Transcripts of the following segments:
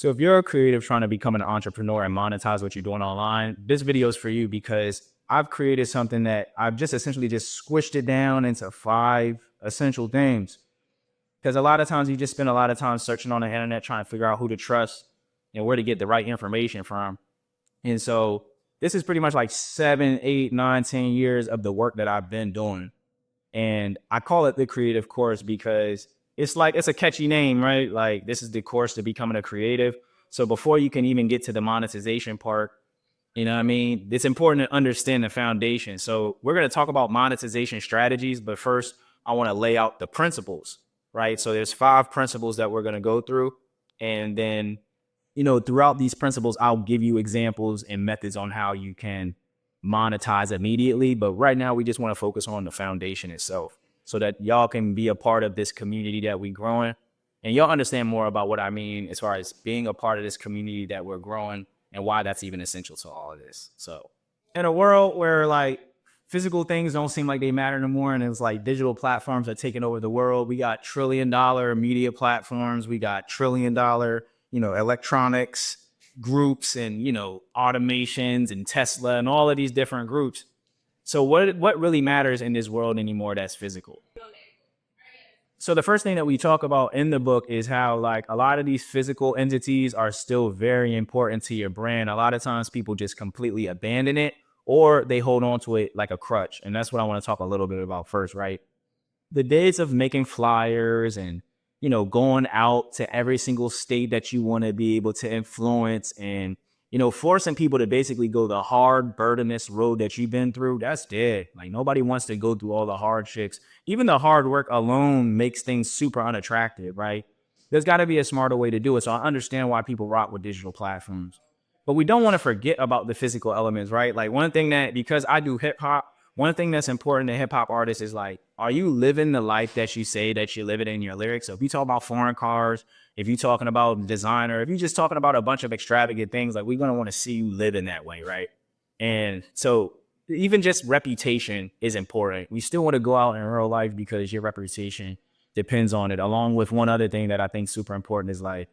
So if you're a creative trying to become an entrepreneur and monetize what you're doing online, this video is for you because I've created something that I've just essentially just squished it down into 5 essential things. Because a lot of times you just spend a lot of time searching on the internet trying to figure out who to trust and where to get the right information from. And so this is pretty much like 7, 8, 9, 10 years of the work that I've been doing. And I call it the creative course because it's a catchy name, right? Like, this is the course to becoming a creative. So before you can even get to the monetization part, you know what I mean? It's important to understand the foundation. So we're going to talk about monetization strategies, but first I want to lay out the principles, right? So there's 5 principles that we're going to go through. And then, throughout these principles, I'll give you examples and methods on how you can monetize immediately. But right now, we just want to focus on the foundation itself so that y'all can be a part of this community that we're growing. And y'all understand more about what I mean as far as being a part of this community that we're growing and why that's even essential to all of this. So in a world where like physical things don't seem like they matter anymore, and it's like digital platforms are taking over the world, we got trillion-dollar media platforms, we got trillion-dollar, electronics groups and, automations and Tesla and all of these different groups. So what really matters in this world anymore that's physical? So the first thing that we talk about in the book is how like a lot of these physical entities are still very important to your brand. A lot of times people just completely abandon it or they hold on to it like a crutch. And that's what I want to talk a little bit about first, right? The days of making flyers and, going out to every single state that you want to be able to influence and, forcing people to basically go the hard, burdenous road that you've been through, that's dead. Like, nobody wants to go through all the hardships. Even the hard work alone makes things super unattractive, right? There's got to be a smarter way to do it. So I understand why people rock with digital platforms. But we don't want to forget about the physical elements, right? Like, one thing that, because I do hip hop, one thing that's important to hip hop artists is like, are you living the life that you say that you live it in your lyrics? So if you talk about foreign cars, if you're talking about designer, if you're just talking about a bunch of extravagant things, like, we're going to want to see you live in that way, right? And so even just reputation is important. We still want to go out in real life because your reputation depends on it. Along with one other thing that I think is super important is like,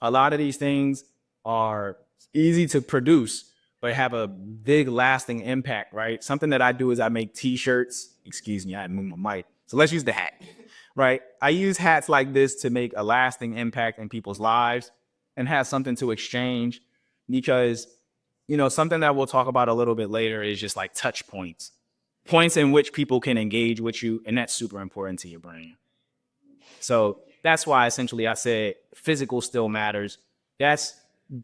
a lot of these things are easy to produce, but have a big lasting impact, right? Something that I do is I make t-shirts. Excuse me, I had to move my mic. So let's use the hat, right? I use hats like this to make a lasting impact in people's lives and have something to exchange because, something that we'll talk about a little bit later is just like touch points, points in which people can engage with you. And that's super important to your brand. So that's why essentially I said physical still matters. That's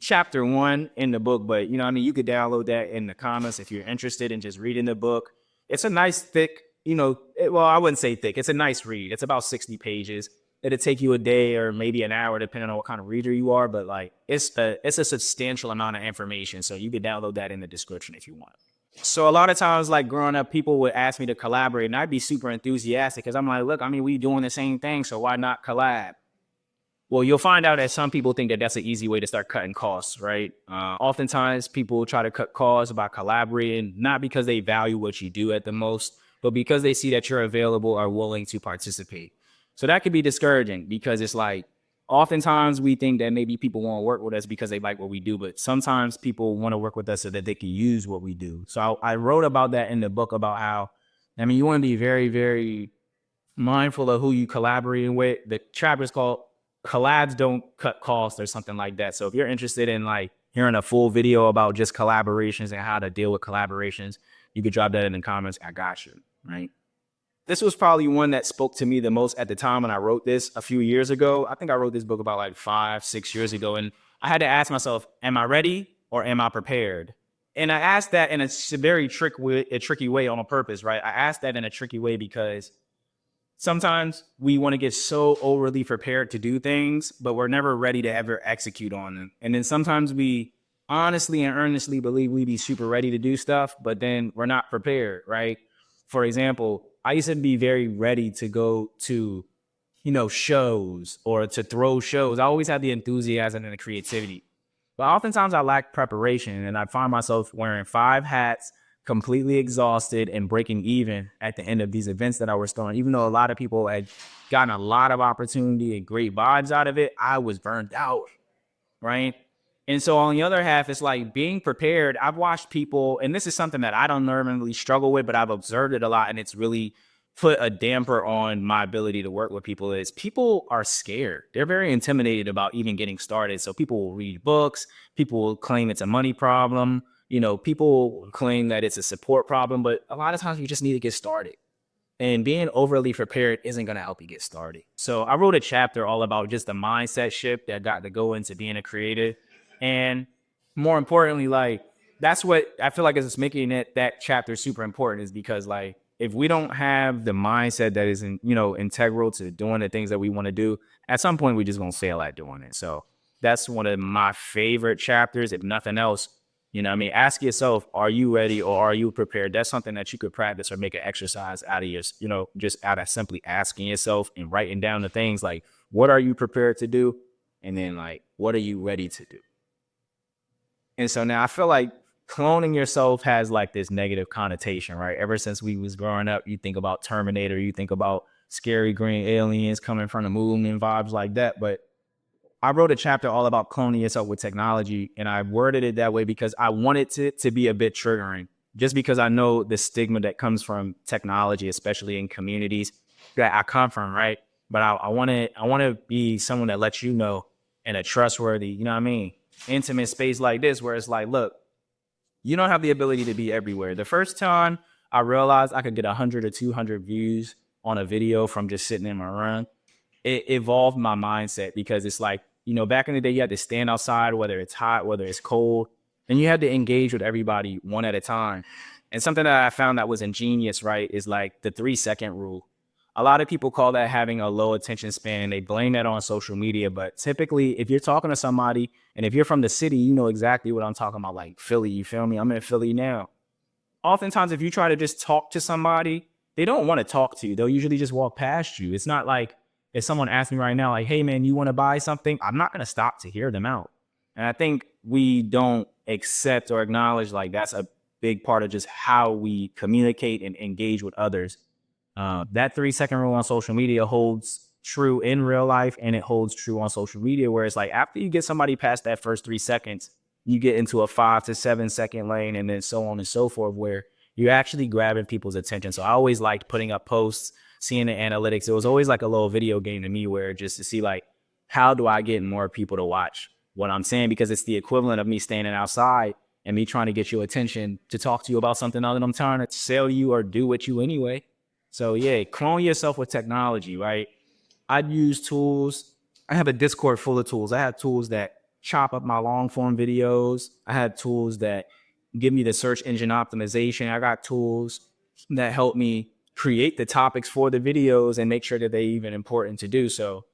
chapter 1 in the book, but you could download that in the comments if you're interested in just reading the book. It's a nice thick, well, I wouldn't say thick. It's a nice read. It's about 60 pages. It'll take you a day or maybe an hour, depending on what kind of reader you are. But like, it's a substantial amount of information. So you could download that in the description if you want. So a lot of times, like growing up, people would ask me to collaborate and I'd be super enthusiastic because I'm like, look, we doing the same thing. So why not collab? Well, you'll find out that some people think that that's an easy way to start cutting costs, right? Oftentimes, people try to cut costs by collaborating, not because they value what you do at the most, but because they see that you're available or willing to participate. So that could be discouraging because it's like, oftentimes we think that maybe people won't work with us because they like what we do, but sometimes people want to work with us so that they can use what we do. So I wrote about that in the book about how, you want to be very, very mindful of who you collaborating with. The chapter is called Collabs Don't Cut Costs or something like that. So if you're interested in like hearing a full video about just collaborations and how to deal with collaborations, you could drop that in the comments. I got you, right? This was probably one that spoke to me the most at the time when I wrote this a few years ago. I think I wrote this book about like 5, 6 years ago. And I had to ask myself, am I ready or am I prepared? And I asked that in a very tricky way on purpose, right? I asked that in a tricky way because sometimes we want to get so overly prepared to do things, but we're never ready to ever execute on them. And then sometimes we honestly and earnestly believe we be super ready to do stuff, but then we're not prepared, right? For example, I used to be very ready to go to, shows or to throw shows. I always had the enthusiasm and the creativity, but oftentimes I lack preparation and I find myself wearing 5 hats, completely exhausted and breaking even at the end of these events that I was throwing. Even though a lot of people had gotten a lot of opportunity and great vibes out of it, I was burned out. right? And so on the other half, it's like being prepared. I've watched people, and this is something that I don't normally struggle with, but I've observed it a lot, and it's really put a damper on my ability to work with people. Is people are scared. They're very intimidated about even getting started. So people will read books, people will claim it's a money problem, people claim that it's a support problem, but a lot of times you just need to get started. And being overly prepared isn't going to help you get started. So I wrote a chapter all about just the mindset shift that got to go into being a creative. And more importantly, like, that's what I feel like is making that chapter super important, is because, like, if we don't have the mindset that is integral to doing the things that we want to do, at some point we're just going to fail at doing it. So that's one of my favorite chapters. If nothing else, ask yourself, are you ready or are you prepared? That's something that you could practice or make an exercise out of your, just out of simply asking yourself and writing down the things like, what are you prepared to do? And then, like, what are you ready to do? And so now I feel like cloning yourself has like this negative connotation, right? Ever since we was growing up, you think about Terminator, you think about scary green aliens coming from the moon and vibes like that. But I wrote a chapter all about cloning yourself with technology, and I worded it that way because I wanted it to be a bit triggering, just because I know the stigma that comes from technology, especially in communities that I come from, right? But I want to be someone that lets you know, in a trustworthy, intimate space like this, where it's like, look, you don't have the ability to be everywhere. The first time I realized I could get 100 or 200 views on a video from just sitting in my room, it evolved my mindset, because it's like, back in the day, you had to stand outside, whether it's hot, whether it's cold, and you had to engage with everybody one at a time. And something that I found that was ingenious, right, is like the 3-second rule. A lot of people call that having a low attention span, and they blame that on social media. But typically, if you're talking to somebody, and if you're from the city, you know exactly what I'm talking about, like Philly, you feel me? I'm in Philly now. Oftentimes, if you try to just talk to somebody, they don't want to talk to you. They'll usually just walk past you. It's not like, if someone asks me right now, like, hey, man, you want to buy something? I'm not going to stop to hear them out. And I think we don't accept or acknowledge, like, that's a big part of just how we communicate and engage with others. That 3-second rule on social media holds true in real life, and it holds true on social media, where it's like, after you get somebody past that first 3 seconds, you get into a 5 to 7 second lane, and then so on and so forth, where you're actually grabbing people's attention. So I always liked putting up posts, seeing the analytics. It was always like a little video game to me, where just to see, like, how do I get more people to watch what I'm saying? Because it's the equivalent of me standing outside and me trying to get your attention to talk to you about something other than I'm trying to sell you or do with you anyway. So yeah, clone yourself with technology, right? I'd use tools. I have a Discord full of tools. I have tools that chop up my long form videos. I have tools that give me the search engine optimization. I got tools that help me create the topics for the videos and make sure that they're even important to do. So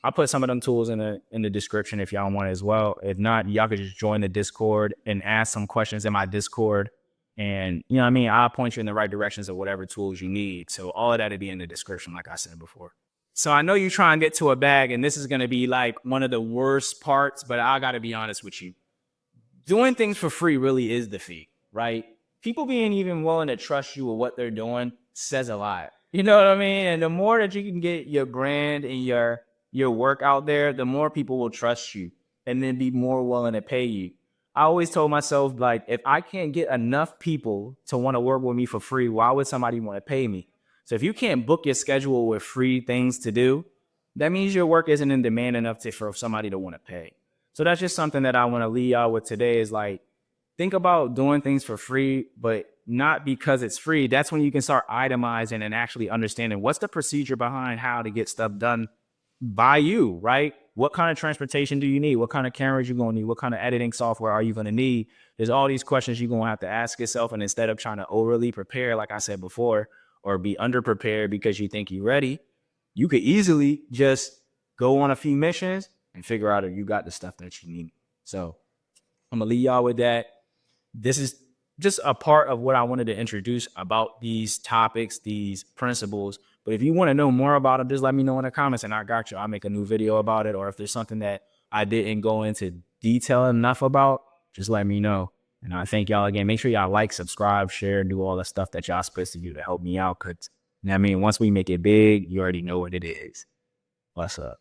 I'll put some of them tools in the description if y'all want it as well. If not, y'all could just join the Discord and ask some questions in my Discord. And I'll point you in the right directions of whatever tools you need. So all of that will be in the description, like I said before. So I know you try and get to a bag, and this is going to be like one of the worst parts, but I got to be honest with you. Doing things for free really is the fee, right? People being even willing to trust you with what they're doing says a lot. You know what I mean? And the more that you can get your brand and your work out there, the more people will trust you and then be more willing to pay you. I always told myself, like, if I can't get enough people to want to work with me for free, why would somebody want to pay me? So if you can't book your schedule with free things to do, that means your work isn't in demand enough for somebody to want to pay. So that's just something that I want to leave y'all with today, is like, think about doing things for free, but not because it's free. That's when you can start itemizing and actually understanding what's the procedure behind how to get stuff done by you, right? What kind of transportation do you need? What kind of cameras you going to need? What kind of editing software are you going to need? There's all these questions you're going to have to ask yourself. And instead of trying to overly prepare, like I said before, or be underprepared because you think you're ready, you could easily just go on a few missions and figure out if you got the stuff that you need. So I'm going to leave y'all with that. This is just a part of what I wanted to introduce about these topics, these principles. But if you want to know more about it, just let me know in the comments and I got you. I'll make a new video about it. Or if there's something that I didn't go into detail enough about, just let me know. And I thank y'all again. Make sure y'all like, subscribe, share, do all the stuff that y'all supposed to do to help me out. Cause once we make it big, you already know what it is. What's up?